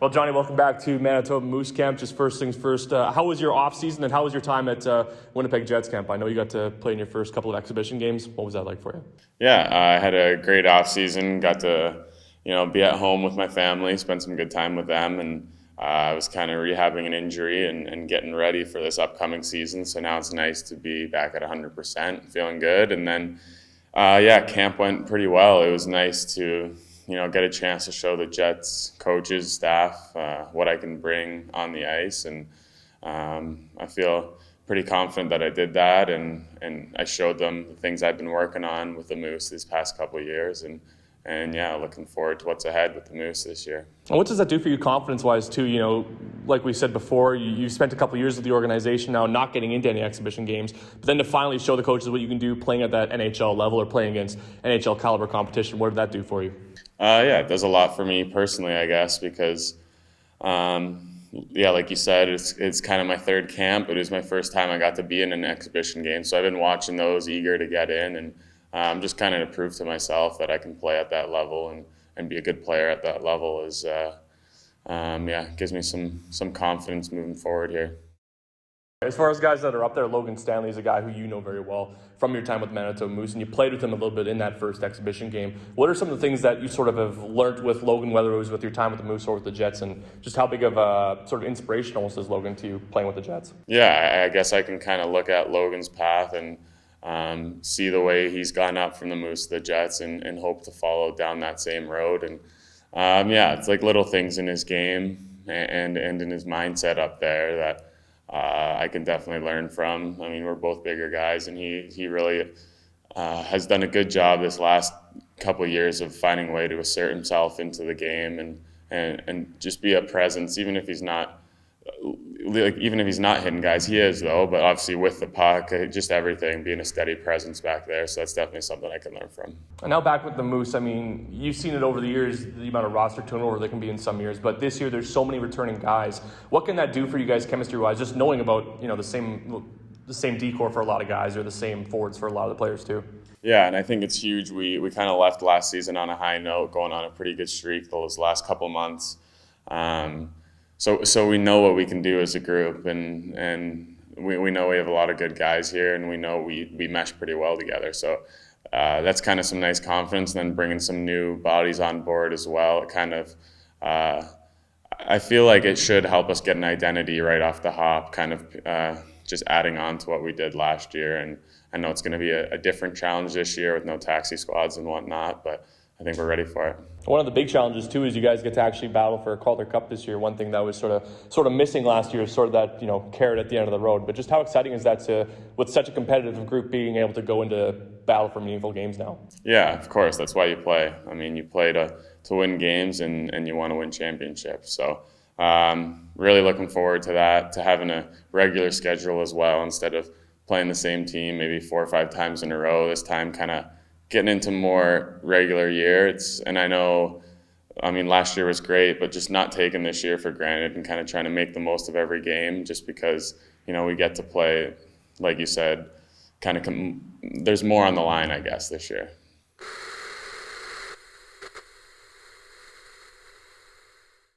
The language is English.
Well, Johnny, welcome back to Manitoba Moose Camp. Just first things first, how was your off-season and how was your time at Winnipeg Jets Camp? I know you got to play in your first couple of exhibition games. What was that like for you? Yeah, I had a great off-season. Got to, be at home with my family, spend some good time with them, and I was kind of rehabbing an injury and getting ready for this upcoming season. So now it's nice to be back at 100%, feeling good. And then, camp went pretty well. It was nice to get a chance to show the Jets coaches, staff, what I can bring on the ice. And I feel pretty confident that I did that. And I showed them the things I've been working on with the Moose these past couple of years. And looking forward to what's ahead with the Moose this year. And what does that do for you confidence-wise, too? Like we said before, you spent a couple of years with the organization now not getting into any exhibition games, but then to finally show the coaches what you can do playing at that NHL level or playing against NHL caliber competition, what did that do for you? It does a lot for me personally, I guess, because, like you said, it's kind of my third camp. It was my first time I got to be in an exhibition game, so I've been watching those, eager to get in, and just kind of to prove to myself that I can play at that level and be a good player at that level gives me some confidence moving forward here. As far as guys that are up there, Logan Stanley is a guy who you know very well from your time with Manitoba Moose, and you played with him a little bit in that first exhibition game. What are some of the things that you sort of have learned with Logan, whether it was with your time with the Moose or with the Jets, and just how big of a sort of inspiration almost is Logan to you playing with the Jets? Yeah, I guess I can kind of look at Logan's path and see the way he's gone up from the Moose to the Jets and hope to follow down that same road. And it's like little things in his game and in his mindset up there that I can definitely learn from. I mean, we're both bigger guys, and he really has done a good job this last couple of years of finding a way to assert himself into the game and just be a presence, even if he's not hitting guys. He is, though, but obviously with the puck, just everything, being a steady presence back there. So that's definitely something I can learn from. And now back with the Moose, I mean, you've seen it over the years, the amount of roster turnover there can be in some years, but this year there's so many returning guys. What can that do for you guys chemistry-wise, just knowing about, the same decor for a lot of guys or the same forwards for a lot of the players too? Yeah, and I think it's huge. We kind of left last season on a high note, going on a pretty good streak those last couple months. So we know what we can do as a group, and we know we have a lot of good guys here, and we know we mesh pretty well together. So that's kind of some nice confidence. And then bringing some new bodies on board as well. It kind of I feel like it should help us get an identity right off the hop, kind of just adding on to what we did last year. And I know it's going to be a different challenge this year with no taxi squads and whatnot, but I think we're ready for it. One of the big challenges too is you guys get to actually battle for a Calder Cup this year. One thing that was sort of missing last year is sort of that carrot at the end of the road. But just how exciting is that to, with such a competitive group, being able to go into battle for meaningful games now? Yeah, of course. That's why you play. I mean, you play to win games and you want to win championships. So really looking forward to that, to having a regular schedule as well instead of playing the same team maybe 4 or 5 times in a row. This time kind of getting into more regular year. And I know, last year was great, but just not taking this year for granted and kind of trying to make the most of every game just because, we get to play, like you said, there's more on the line, I guess, this year.